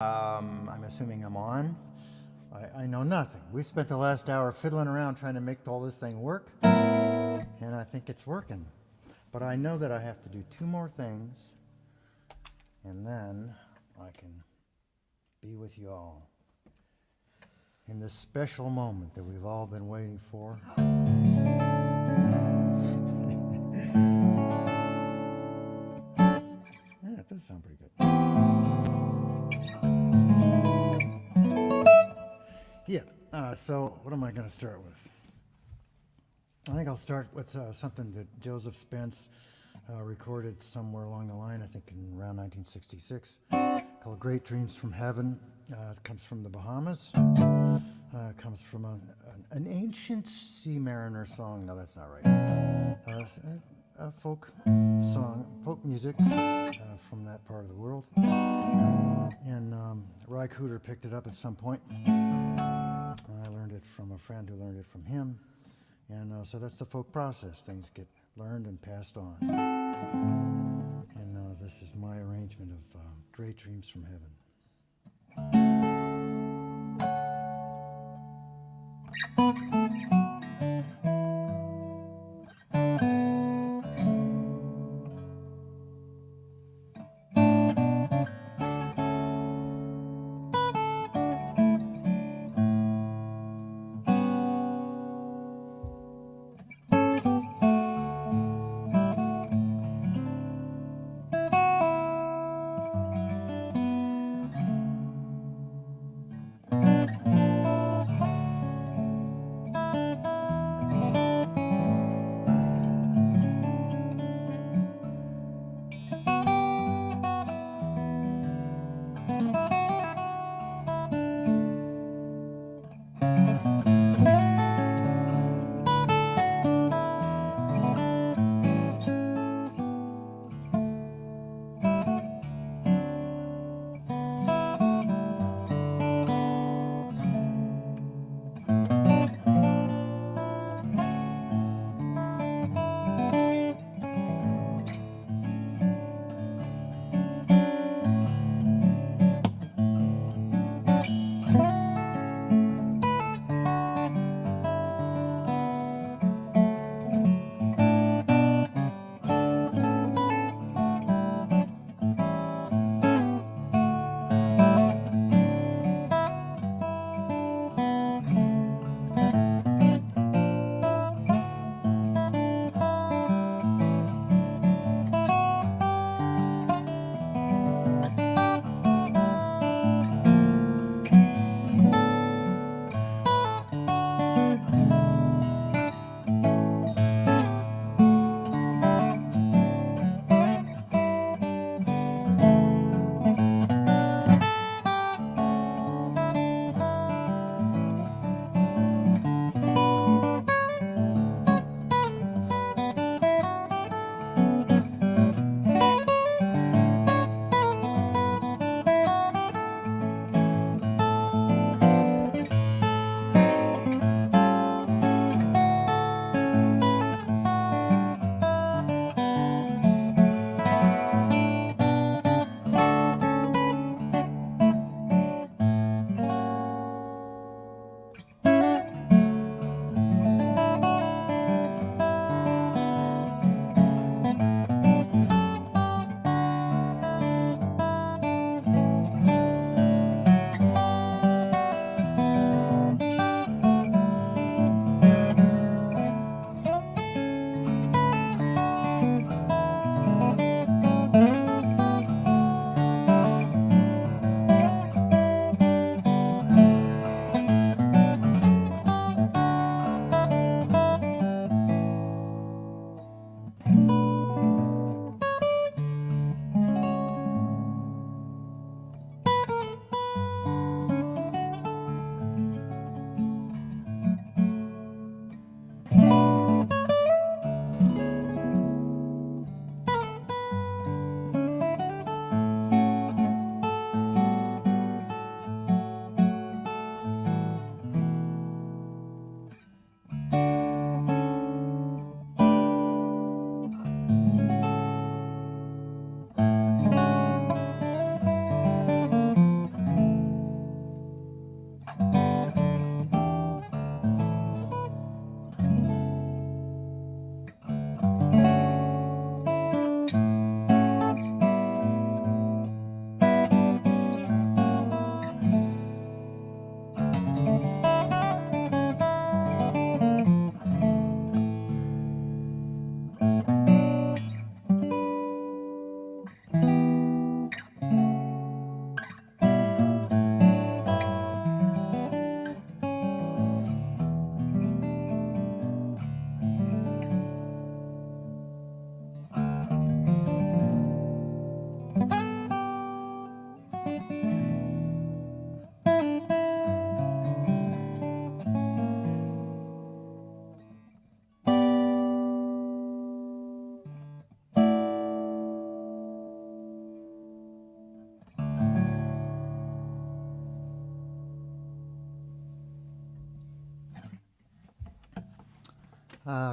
I'm assuming I'm on. I know nothing. We spent the last hour fiddling around trying to make all this thing work, and I think it's working. But I know that I have to do 2 more things, and then I can be with you all in this special moment that we've all been waiting for. Yeah, it does sound pretty good. Yeah, so what am I going to start with? I think I'll start with something that Joseph Spence recorded somewhere along the line, I think in around 1966, called Great Dreams from Heaven. It comes from the Bahamas. It comes from an ancient sea mariner song. No, that's not right. A folk song, folk music from that part of the world. And Ry Cooder picked it up at some point. I learned it from a friend who learned it from him. And so that's the folk process. Things get learned and passed on. And this is my arrangement of Great Dreams from Heaven.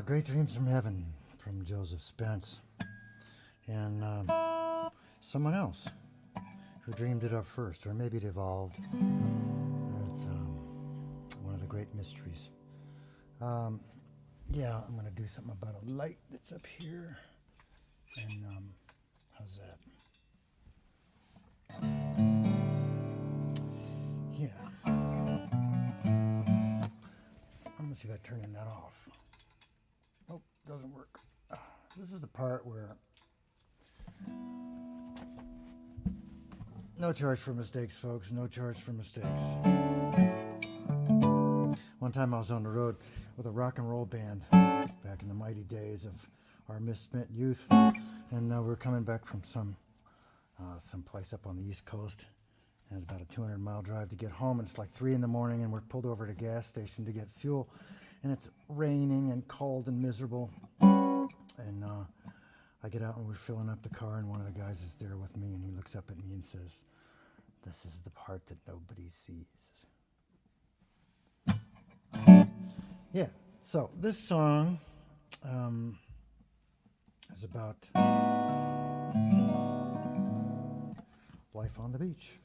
Great Dreams from Heaven from Joseph Spence. And someone else who dreamed it up first, or maybe it evolved. That's one of the great mysteries. Yeah, I'm going to do something about a light that's up here. And how's that? Yeah. I'm going to see if I turn that off. Oh, doesn't work. This is the part where no charge for mistakes, folks. No charge for mistakes. One time I was on the road with a rock and roll band back in the mighty days of our misspent youth, and we were coming back from some place up on the East Coast, and it's about a 200-mile drive to get home, and it's like 3 in the morning, and we're pulled over at a gas station to get fuel, and it's raining and cold and miserable, and I get out and we're filling up the car, and one of the guys is there with me, and he looks up at me and says, "This is the part that nobody sees." Yeah, so this song is about life on the beach.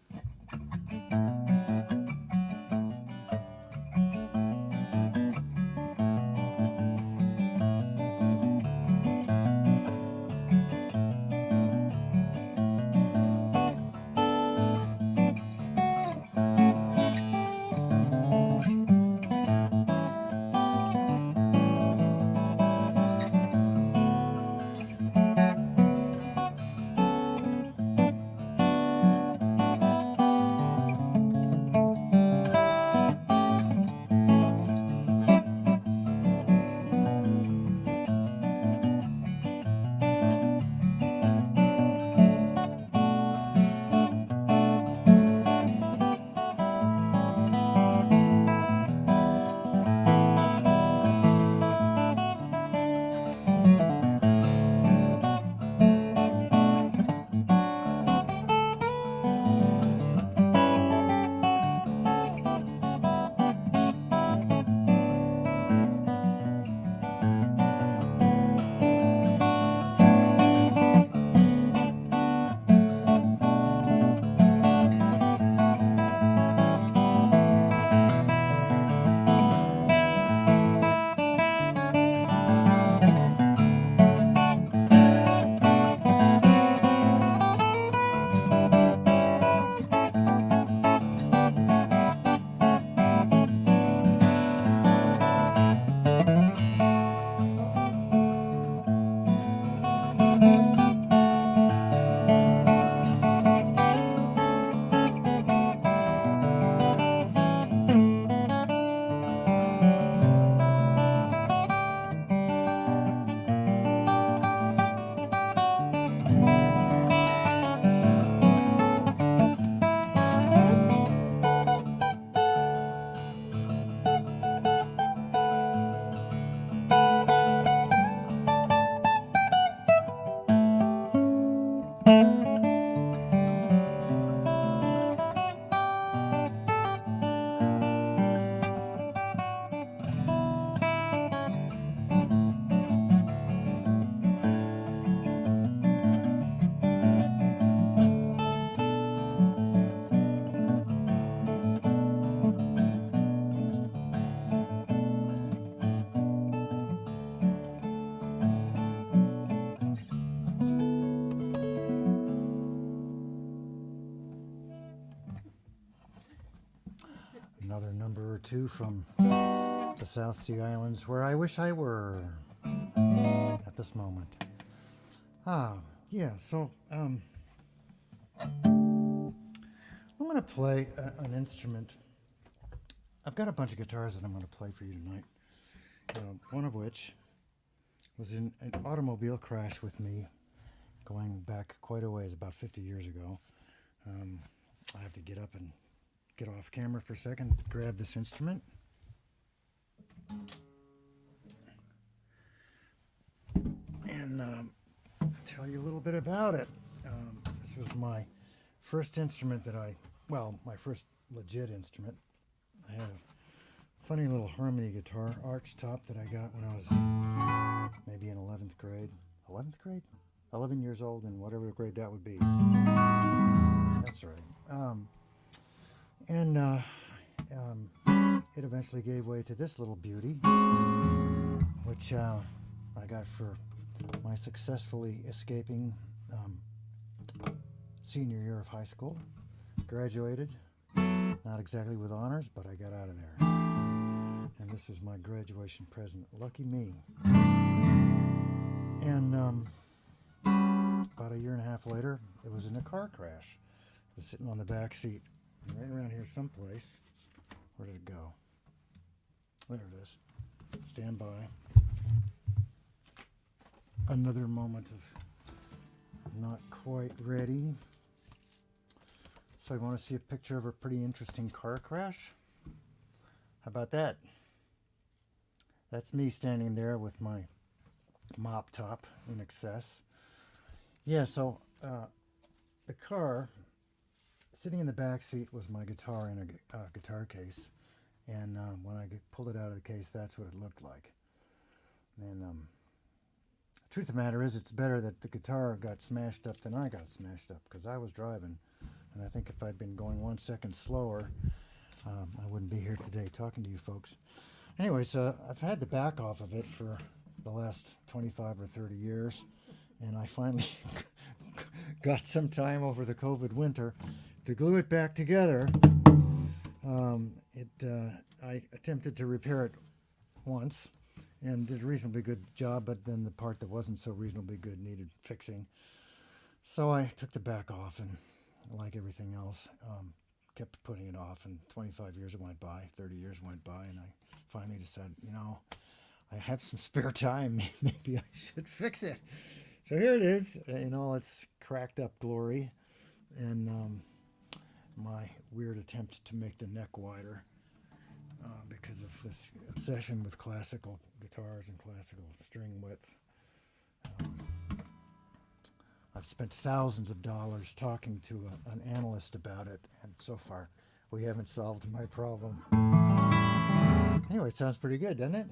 Another number or two from the South Sea Islands, where I wish I were at this moment. Yeah, so I'm going to play an instrument. I've got a bunch of guitars that I'm going to play for you tonight, one of which was in an automobile crash with me going back quite a ways, about 50 years ago. I have to get up and get off camera for a second, grab this instrument. And tell you a little bit about it. This was my first instrument that my first legit instrument. I had a funny little harmony guitar arch top that I got when I was maybe in 11th grade. 11th grade? 11 years old, in whatever grade that would be. That's right. It eventually gave way to this little beauty, which I got for my successfully escaping senior year of high school. Graduated, not exactly with honors, but I got out of there. And this was my graduation present. Lucky me. And about a year and a half later, it was in a car crash. I was sitting on the back seat, right around here someplace. Where did it go? There it is. Stand by. Another moment of not quite ready. So you want to see a picture of a pretty interesting car crash? How about that? That's me standing there with my mop top in excess. Yeah, so the car, sitting in the back seat was my guitar in a guitar case. And when I pulled it out of the case, that's what it looked like. And truth of the matter is, it's better that the guitar got smashed up than I got smashed up, because I was driving. And I think if I'd been going 1 second slower, I wouldn't be here today talking to you folks. Anyways, I've had the back off of it for the last 25 or 30 years, and I finally got some time over the COVID winter to glue it back together. I attempted to repair it once and did a reasonably good job, but then the part that wasn't so reasonably good needed fixing. So I took the back off, and like everything else, kept putting it off, and 25 years went by, 30 years went by, and I finally decided, I have some spare time, maybe I should fix it. So here it is in all its cracked up glory, and my weird attempt to make the neck wider because of this obsession with classical guitars and classical string width. I've spent thousands of dollars talking to an analyst about it, and so far we haven't solved my problem. Anyway, it sounds pretty good, doesn't it?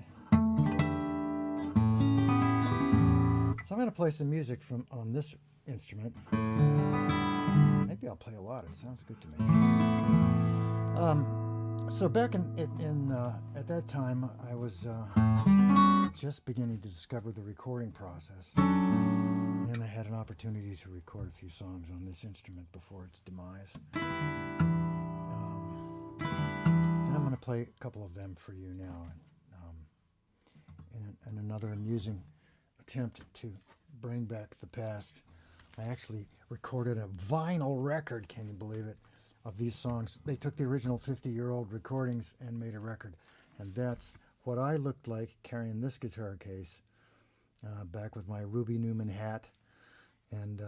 So I'm going to play some music on this instrument. Maybe I'll play a lot. It sounds good to me. So back at that time, I was just beginning to discover the recording process. And I had an opportunity to record a few songs on this instrument before its demise. And I'm going to play a couple of them for you now. And another amusing attempt to bring back the past. I actually recorded a vinyl record, can you believe it, of these songs. They took the original 50-year-old recordings and made a record. And that's what I looked like carrying this guitar case, back with my Ruby Newman hat. And,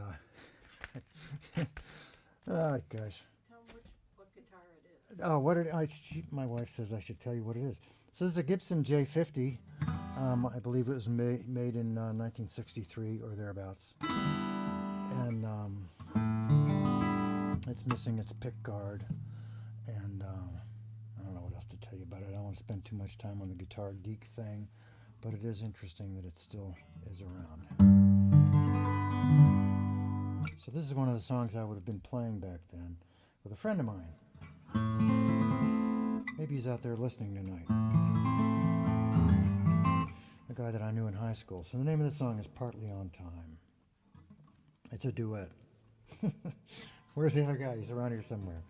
oh gosh. Tell them what guitar it is. My wife says I should tell you what it is. So this is a Gibson J50. I believe it was made in 1963 or thereabouts. And it's missing its pick guard. And I don't know what else to tell you about it. I don't want to spend too much time on the guitar geek thing, but it is interesting that it still is around. So this is one of the songs I would have been playing back then with a friend of mine. Maybe he's out there listening tonight. A guy that I knew in high school. So the name of the song is Partly on Time. It's a duet. Where's the other guy? He's around here somewhere.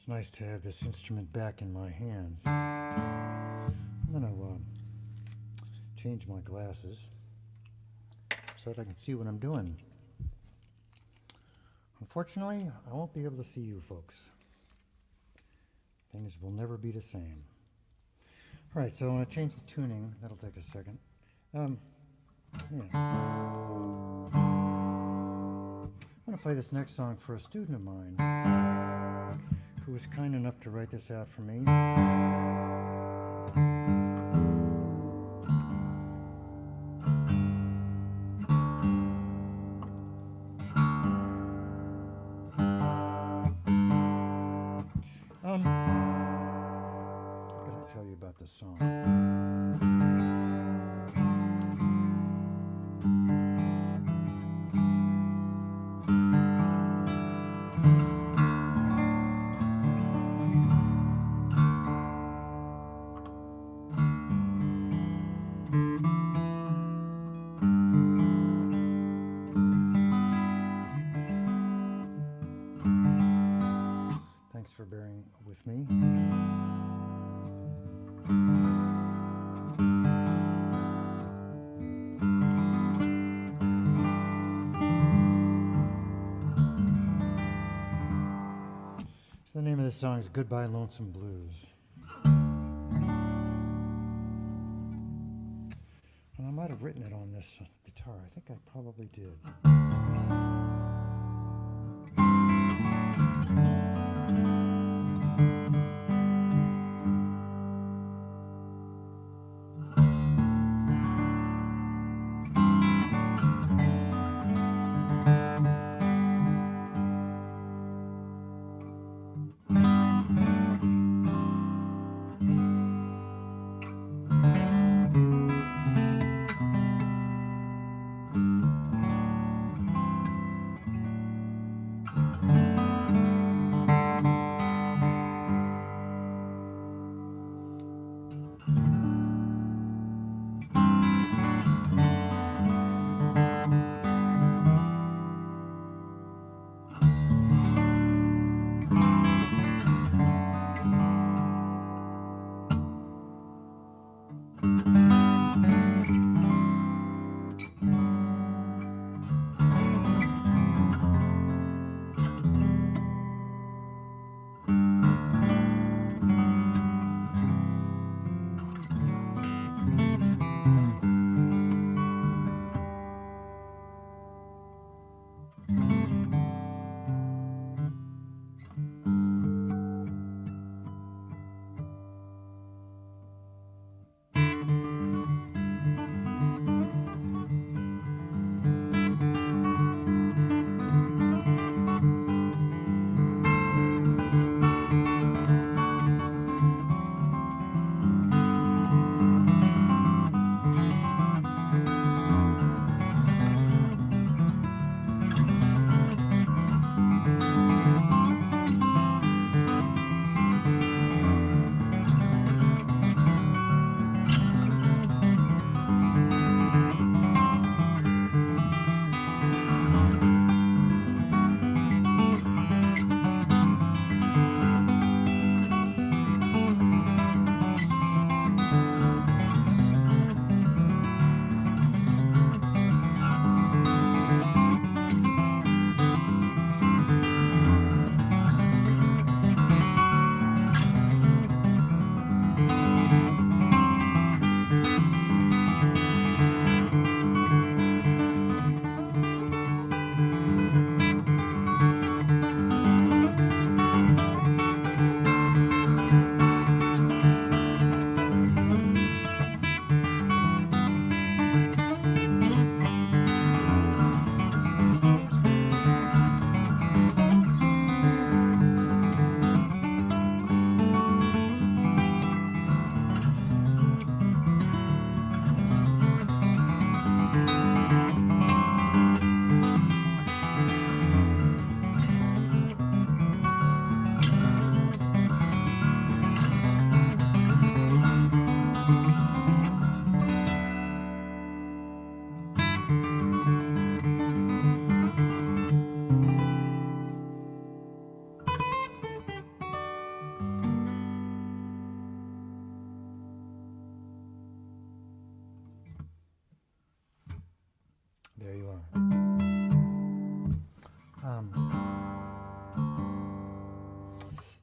It's nice to have this instrument back in my hands. I'm going to change my glasses so that I can see what I'm doing. Unfortunately, I won't be able to see you folks. Things will never be the same. All right, so I want to change the tuning. That'll take a second. Yeah. I'm going to play this next song for a student of mine who was kind enough to write this out for me. What can I tell you about this song? Thanks for bearing with me. So the name of this song is Goodbye Lonesome Blues. And I might have written it on this guitar. I think I probably did.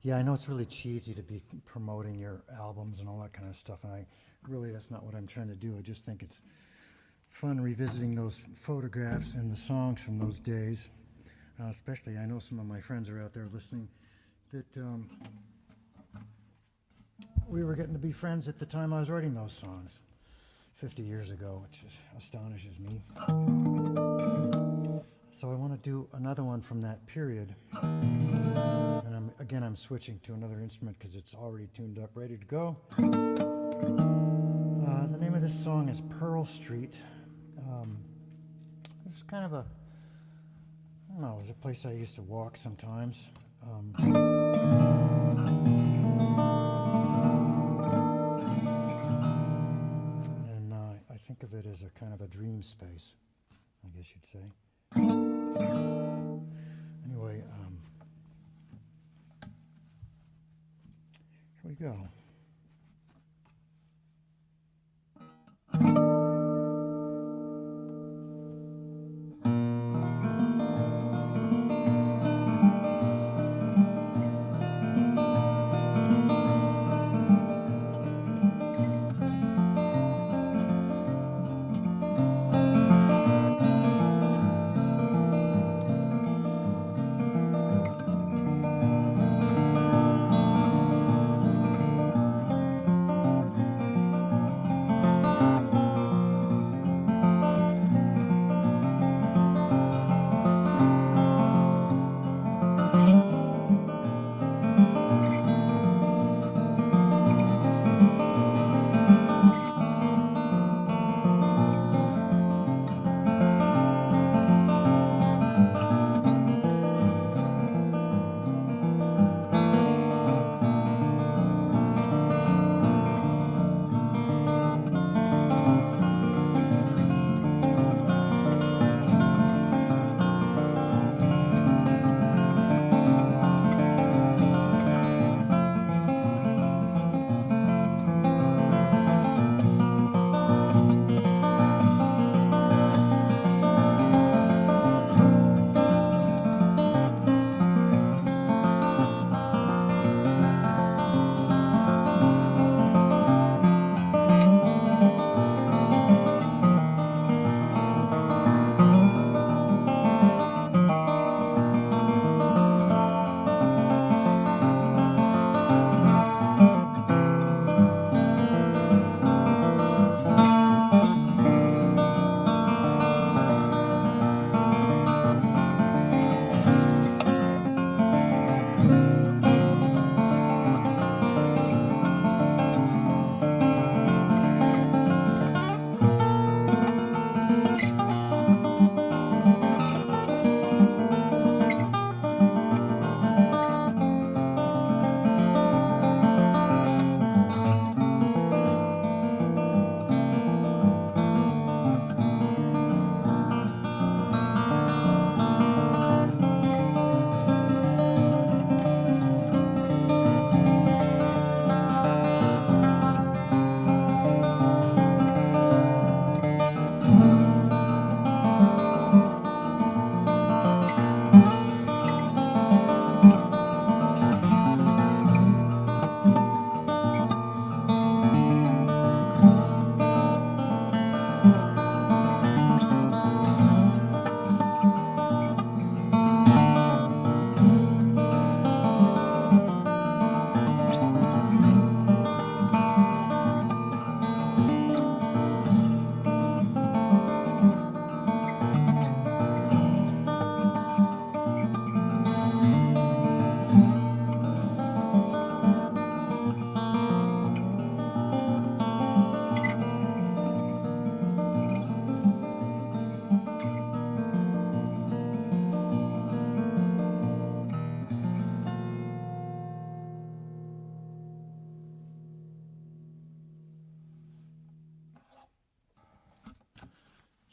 Yeah, I know it's really cheesy to be promoting your albums and all that kind of stuff, and that's not what I'm trying to do. I just think it's fun revisiting those photographs and the songs from those days. Especially, I know some of my friends are out there listening that we were getting to be friends at the time I was writing those songs 50 years ago, which astonishes me. So I want to do another one from that period. And I'm switching to another instrument because it's already tuned up, ready to go. The name of this song is Pearl Street. This is kind of I don't know, it's a place I used to walk sometimes. And I think of it as a kind of a dream space, I guess you'd say. Anyway, here we go.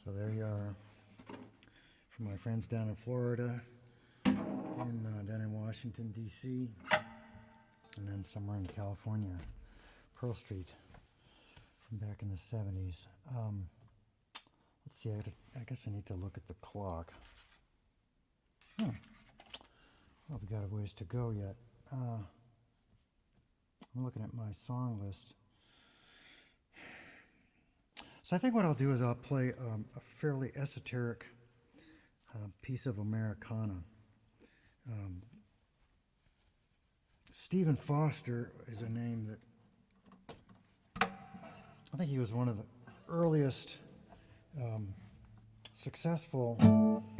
So there you are, from my friends down in Florida, and down in Washington, D.C., and then somewhere in California, Pearl Street, from back in the 70s. Let's see, I guess I need to look at the clock. Well, we got a ways to go yet. I'm looking at my song list. So I think what I'll do is I'll play a fairly esoteric piece of Americana. Stephen Foster is a name that I think he was one of the earliest successful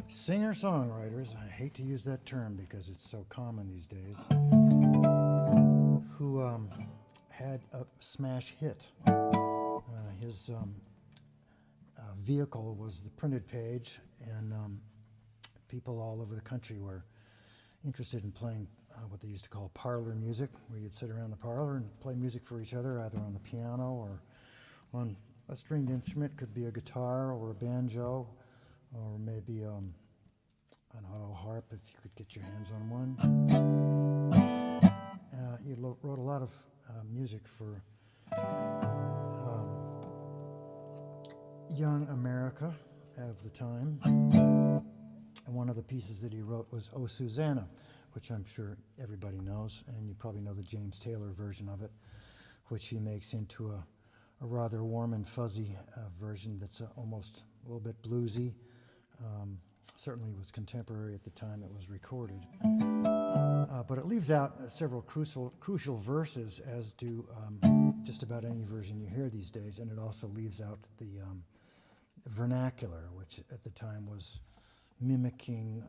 singer-songwriters. I hate to use that term because it's so common these days. Who had a smash hit. His vehicle was the printed page, and people all over the country were interested in playing what they used to call parlor music, where you'd sit around the parlor and play music for each other, either on the piano or on a stringed instrument. Could be a guitar or a banjo, or maybe an auto harp if you could get your hands on one. He wrote a lot of music for young America of the time. And one of the pieces that he wrote was Oh Susanna, which I'm sure everybody knows, and you probably know the James Taylor version of it, which he makes into a rather warm and fuzzy version that's almost a little bit bluesy. Certainly was contemporary at the time it was recorded. But it leaves out several crucial verses, as do just about any version you hear these days, and it also leaves out the vernacular, which at the time was mimicking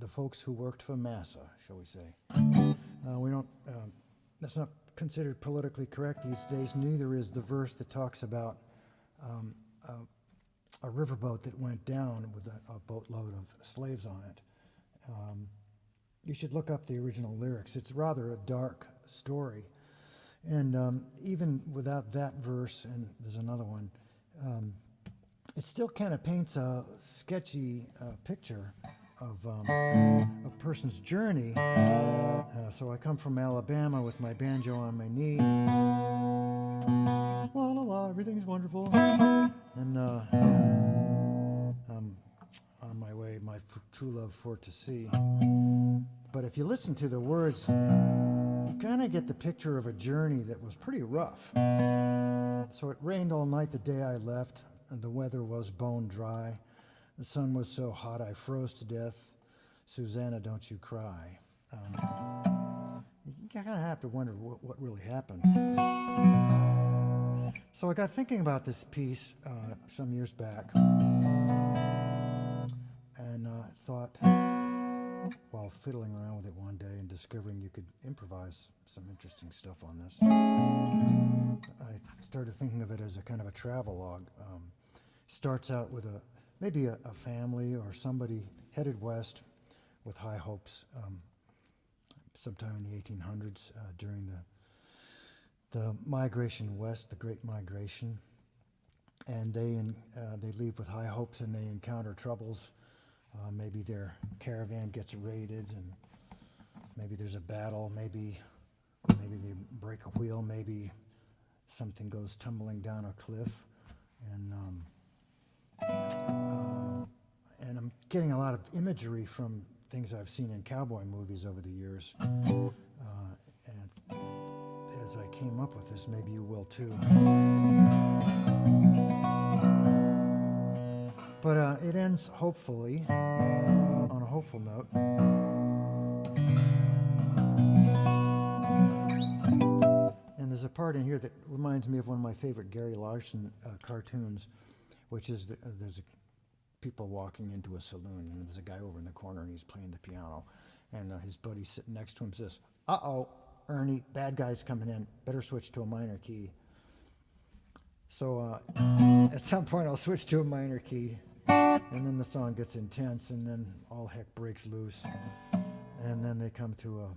the folks who worked for massa, shall we say. We don't. That's not considered politically correct these days. Neither is the verse that talks about a riverboat that went down with a boatload of slaves on it. You should look up the original lyrics. It's rather a dark story. And even without that verse, and there's another one, it still kind of paints a sketchy picture of a person's journey. So I come from Alabama with my banjo on my knee. La la la, everything's wonderful. And I'm on my way, my true love for to see. But if you listen to the words, you kind of get the picture of a journey that was pretty rough. So it rained all night the day I left, and the weather was bone dry. The sun was so hot I froze to death. Susanna, don't you cry. You kind of have to wonder what really happened. So I got thinking about this piece some years back, and thought, while fiddling around with it one day and discovering you could improvise some interesting stuff on this, I started thinking of it as a kind of a travelogue. Starts out with maybe a family or somebody headed west with high hopes sometime in the 1800s during the migration west, the Great Migration. And they leave with high hopes, and they encounter troubles. Maybe their caravan gets raided, and maybe there's a battle. Maybe they break a wheel. Maybe something goes tumbling down a cliff, and I'm getting a lot of imagery from things I've seen in cowboy movies over the years. And as I came up with this, maybe you will too. But it ends hopefully on a hopeful note. And there's a part in here that reminds me of one of my favorite Gary Larson cartoons, which is there's people walking into a saloon, and there's a guy over in the corner, and he's playing the piano, and his buddy sitting next to him says, "Uh-oh, Ernie, bad guy's coming in. Better switch to a minor key." So at some point I'll switch to a minor key, and then the song gets intense, and then all heck breaks loose, and then they come to a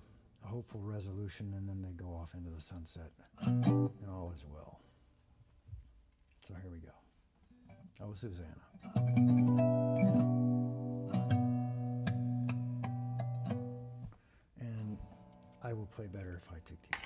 hopeful resolution, and then they go off into the sunset, and all is well. So here we go. Oh, Susanna. And I will play better if I take these off.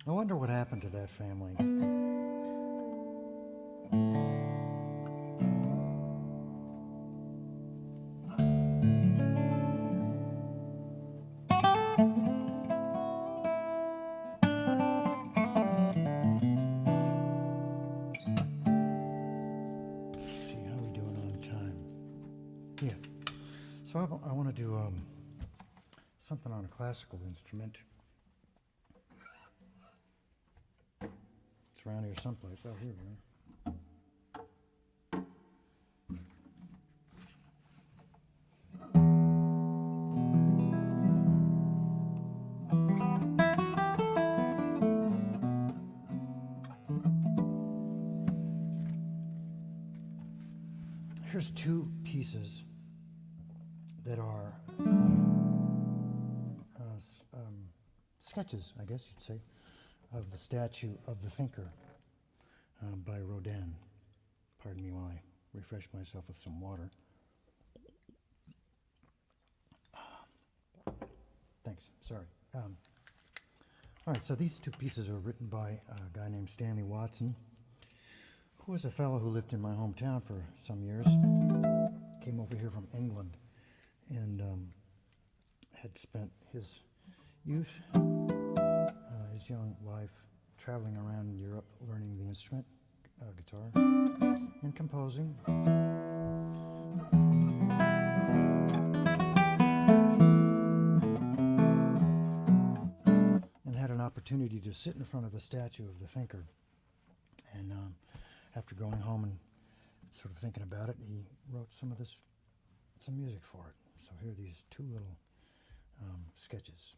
I wonder what happened to that family. Let's see, how are we doing on time? Yeah. So I want to do something on a classical instrument. It's around here someplace. Oh, here we are. Here's two pieces that are sketches, I guess you'd say, of the statue of the thinker by Rodin. Pardon me while I refresh myself with some water. Thanks, sorry. All right, so these two pieces are written by a guy named Stanley Watson, who was a fellow who lived in my hometown for some years. Came over here from England and had spent his youth, his young life, traveling around Europe, learning the instrument, guitar, and composing. And had an opportunity to sit in front of the statue of the thinker. And after going home and sort of thinking about it, he wrote some music for it. So here are these two little sketches.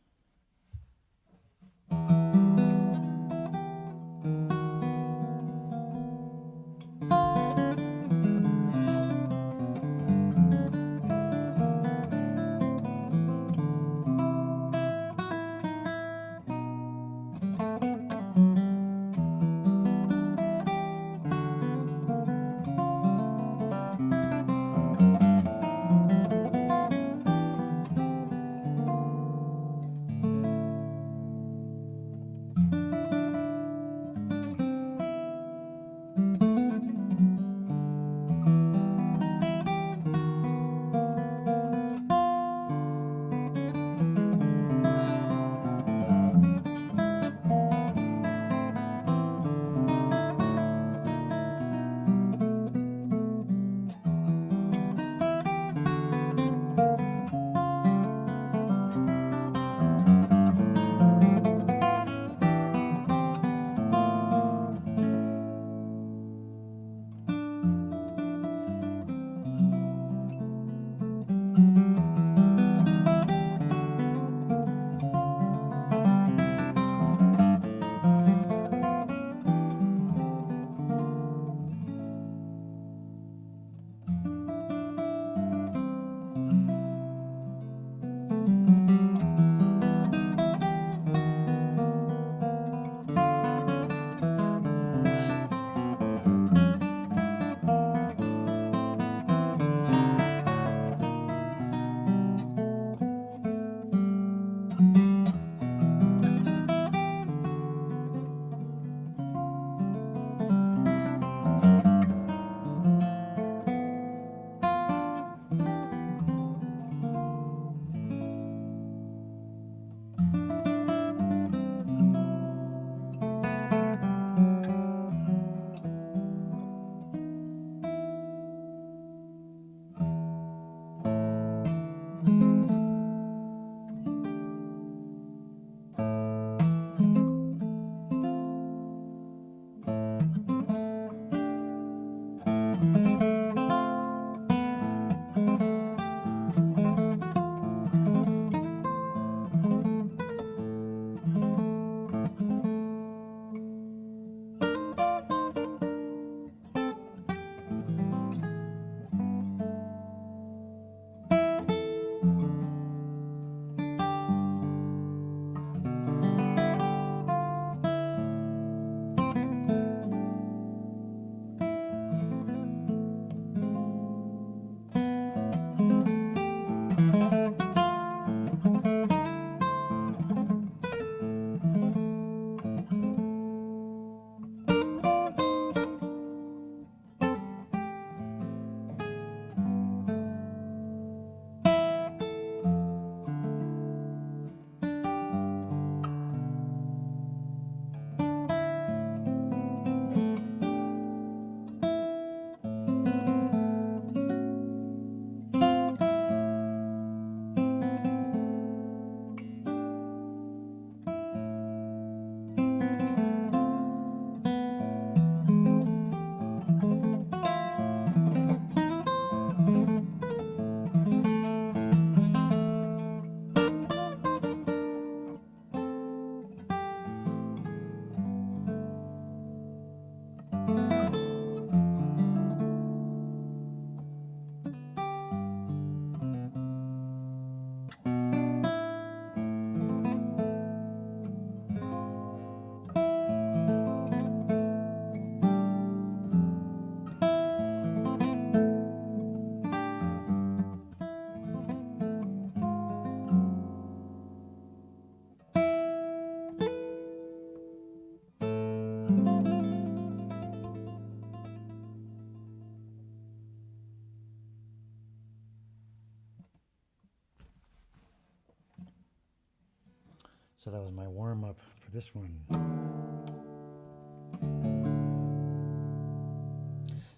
So that was my warm-up for this one.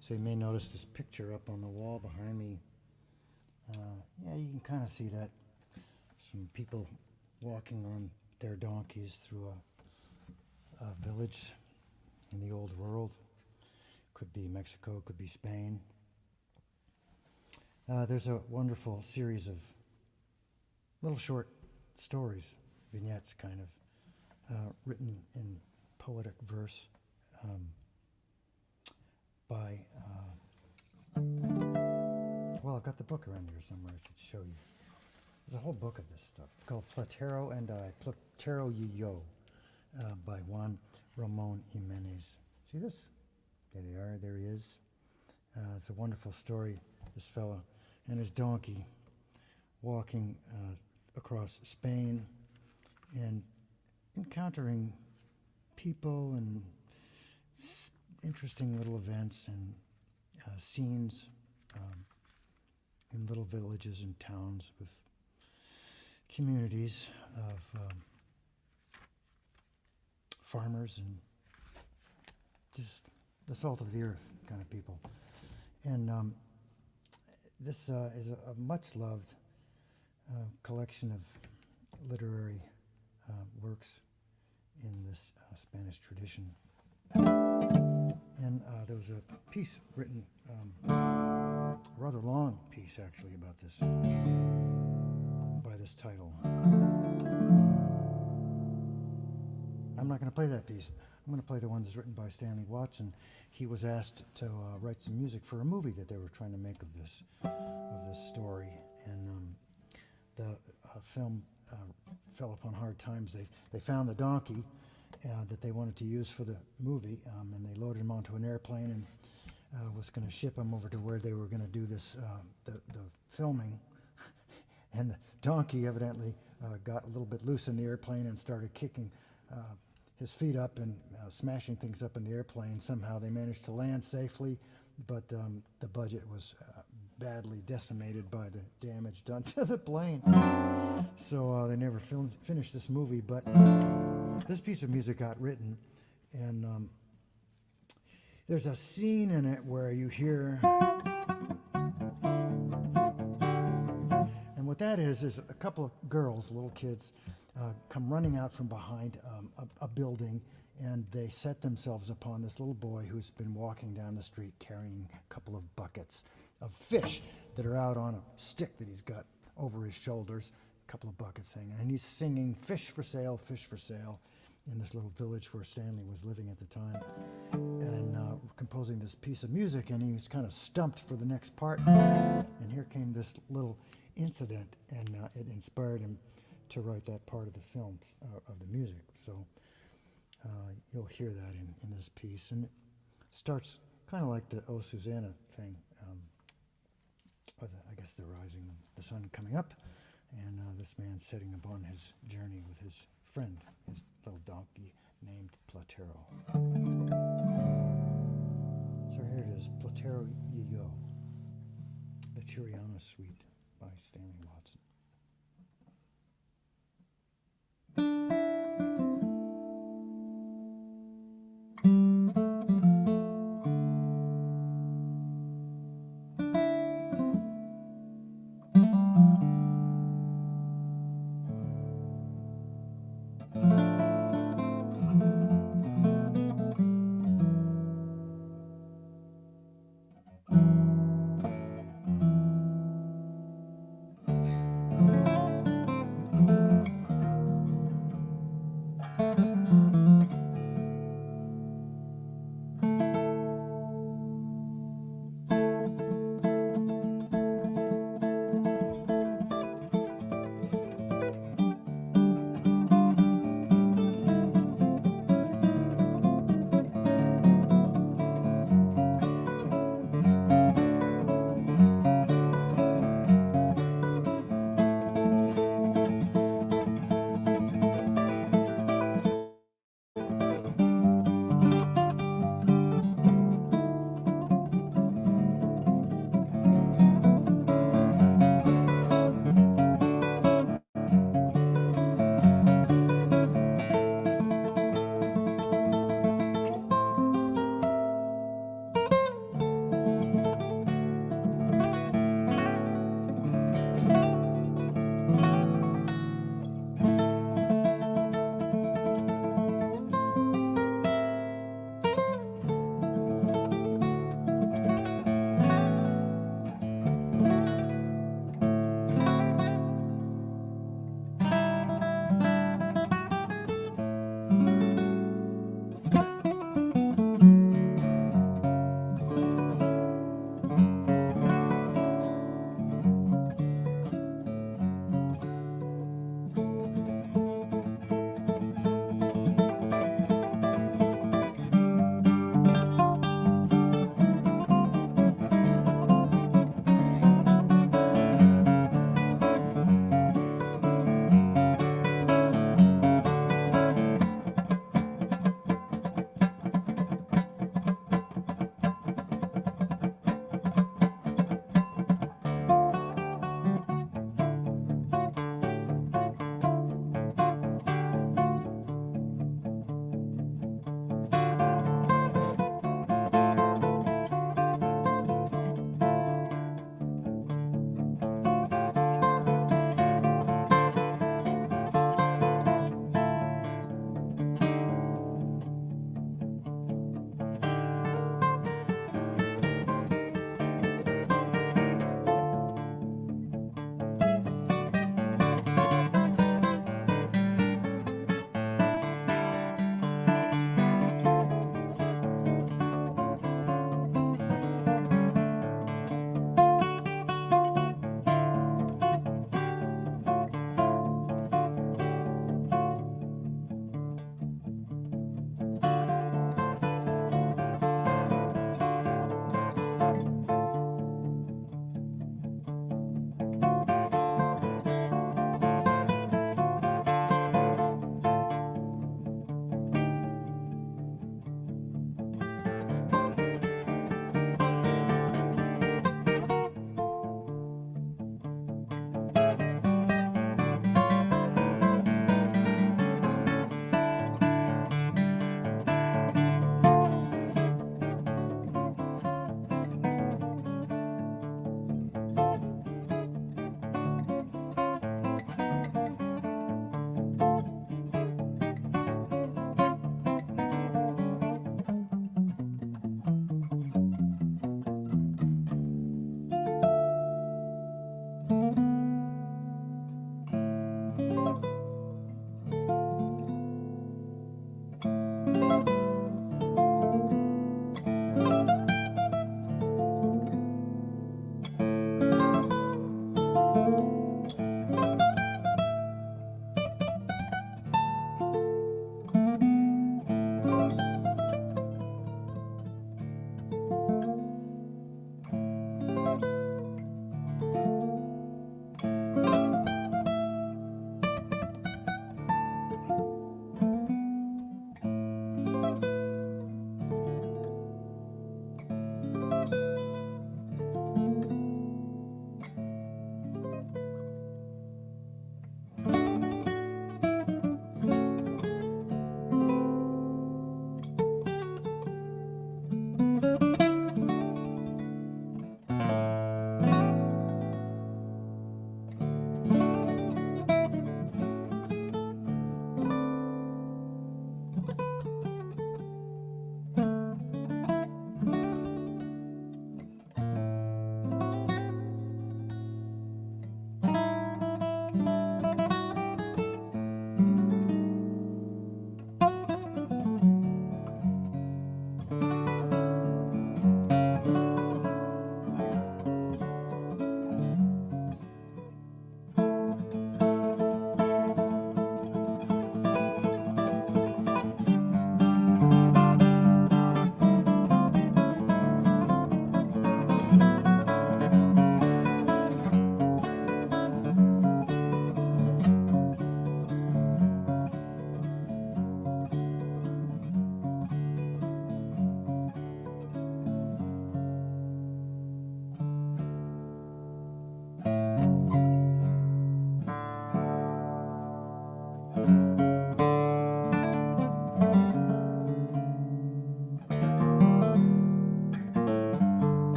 So you may notice this picture up on the wall behind me. Yeah, you can kind of see that. Some people walking on their donkeys through a village in the old world. Could be Mexico, could be Spain. There's a wonderful series of little short stories, vignettes kind of, written in poetic verse by, well, I've got the book around here somewhere I should show you. There's a whole book of this stuff. It's called Platero and I, Platero y Yo, by Juan Ramon Jimenez. See this? There they are, there he is. It's a wonderful story, this fella and his donkey walking across Spain and encountering people and interesting little events and scenes in little villages and towns with communities of farmers and just the salt of the earth kind of people. And this is a much-loved collection of literary works in this Spanish tradition. And there was a piece written, a rather long piece actually, about this, by this title. I'm not going to play that piece. I'm going to play the one that's written by Stanley Watson. He was asked to write some music for a movie that they were trying to make of this story, and the film fell upon hard times. They found the donkey that they wanted to use for the movie, and they loaded him onto an airplane and was going to ship him over to where they were going to do this the filming. And the donkey evidently got a little bit loose in the airplane and started kicking his feet up and smashing things up in the airplane. Somehow they managed to land safely, but the budget was badly decimated by the damage done to the plane. So they never finished this movie, but this piece of music got written, and there's a scene in it where you hear, and what that is a couple of girls, little kids, come running out from behind a building, and they set themselves upon this little boy who's been walking down the street carrying a couple of buckets of fish that are out on a stick that he's got over his shoulders, a couple of buckets hanging, and he's singing fish for sale, in this little village where Stanley was living at the time, and composing this piece of music, and he was kind of stumped for the next part, and here came this little incident, and it inspired him to write that part of the film, of the music. So you'll hear that in this piece, and it starts kind of like the Oh Susanna thing, or I guess the rising of the sun coming up, and this man setting upon his journey with his friend, his little donkey named Platero. So here it is, Platero y Yo, the Chiriana Suite by Stanley Watson.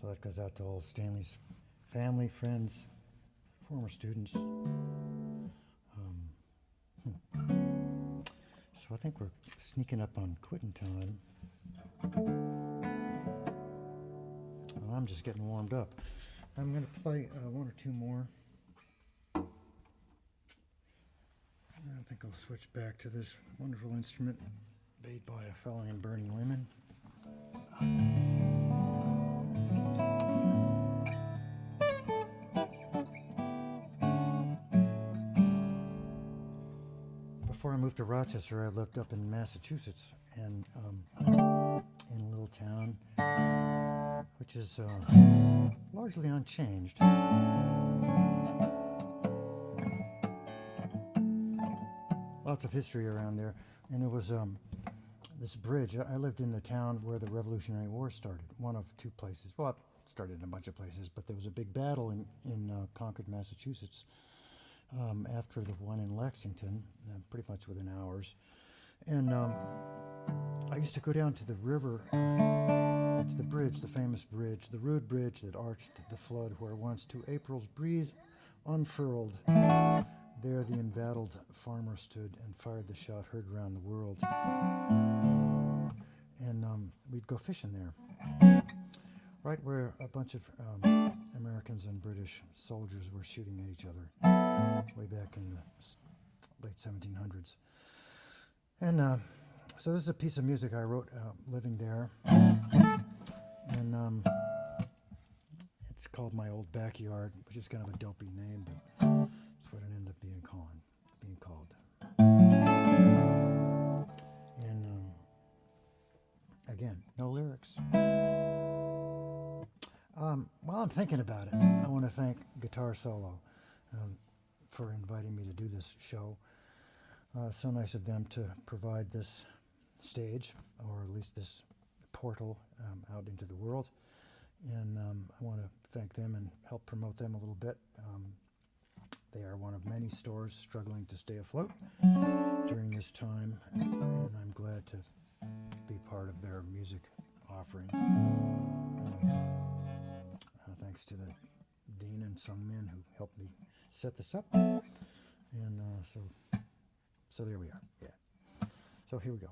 So that goes out to all Stanley's family, friends, former students. So I think we're sneaking up on quitting time. Well, I'm just getting warmed up. I'm going to play one or two more. I think I'll switch back to this wonderful instrument made by a fellow named Bernie Lemon. Before I moved to Rochester, I lived up in Massachusetts, and in a little town, which is largely unchanged. Lots of history around there, and there was this bridge. I lived in the town where the Revolutionary War started, one of two places. Well, it started in a bunch of places, but there was a big battle in Concord, Massachusetts, after the one in Lexington, pretty much within hours. And I used to go down to the river, to the bridge, the famous bridge, the rude bridge that arched the flood, where once to April's breeze unfurled, there the embattled farmer stood and fired the shot heard round the world. And we'd go fishing there, right where a bunch of Americans and British soldiers were shooting at each other way back in the late 1700s. And so this is a piece of music I wrote living there, and it's called My Old Backyard, which is kind of a dopey name, but that's what it ended up being called. And again, no lyrics. While I'm thinking about it, I want to thank Guitar Solo for inviting me to do this show. So nice of them to provide this stage, or at least this portal out into the world. And I want to thank them and help promote them a little bit. They are one of many stores struggling to stay afloat during this time, and I'm glad to be part of their music offering. Thanks to the Dean and Sung Min who helped me set this up. And so there we are. Yeah. So here we go.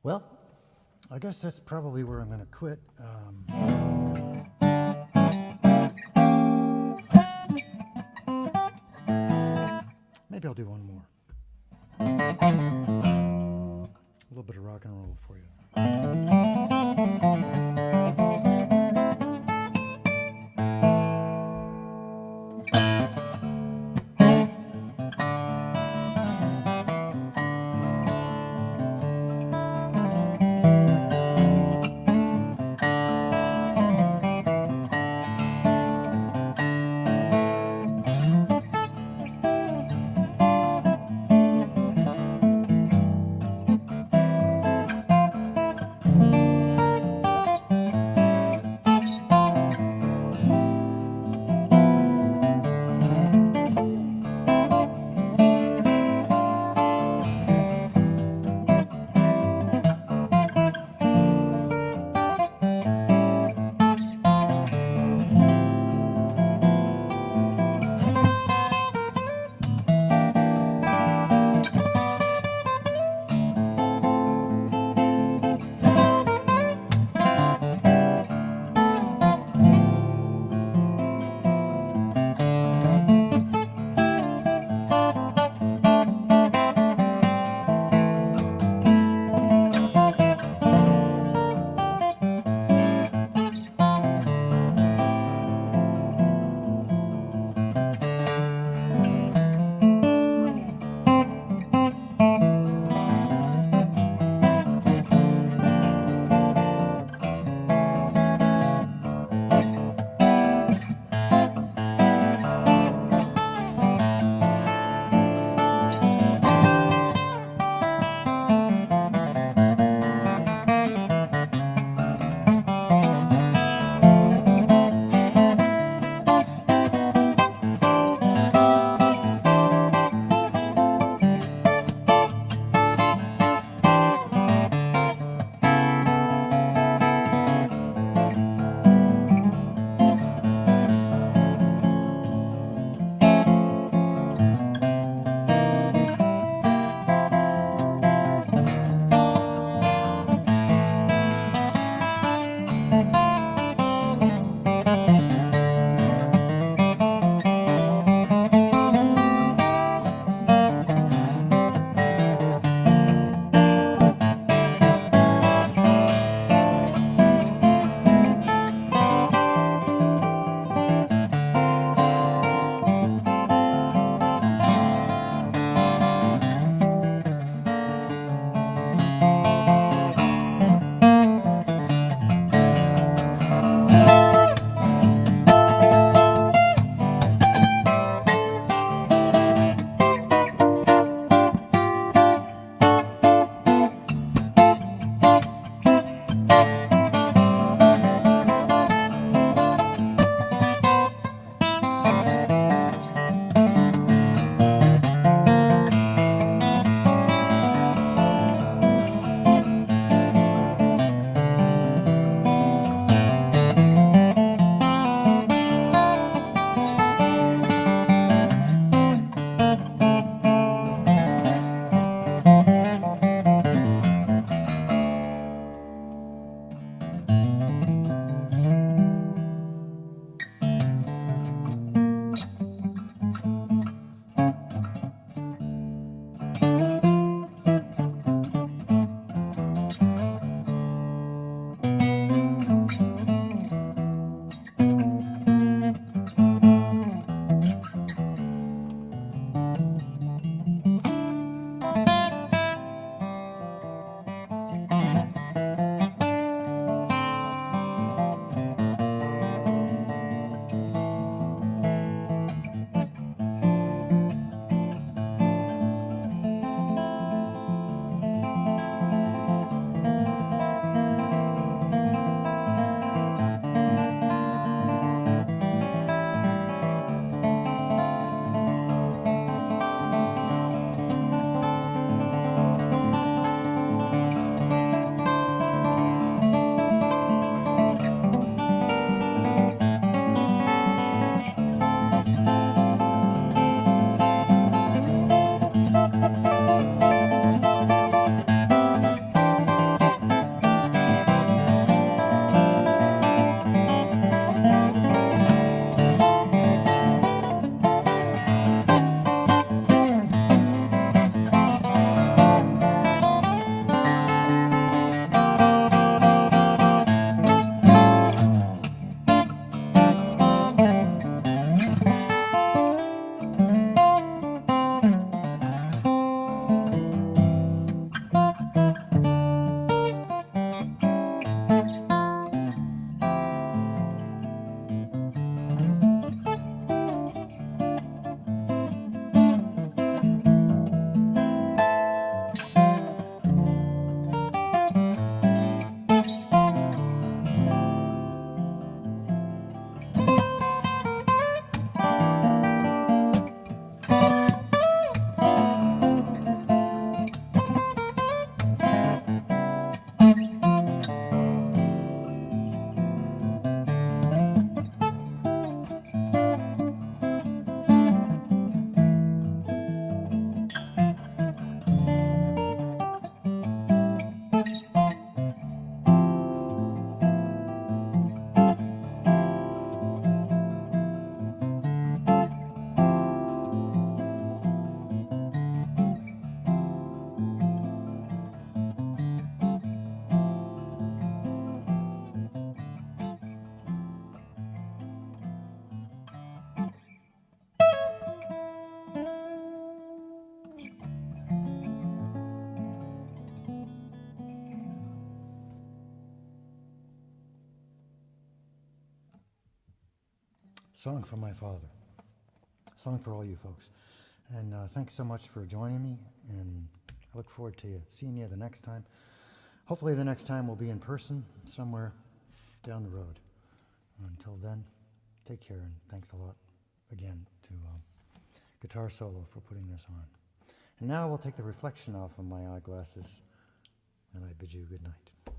Well, I guess that's probably where I'm going to quit. Maybe I'll do one more. A little bit of rock and roll for you. song from my father, a song for all you folks. And thanks so much for joining me, and I look forward to seeing you the next time. Hopefully the next time we'll be in person somewhere down the road. Until then, take care, and thanks a lot again to Guitar Solo for putting this on. And now we'll take the reflection off of my eyeglasses, and I bid you good night.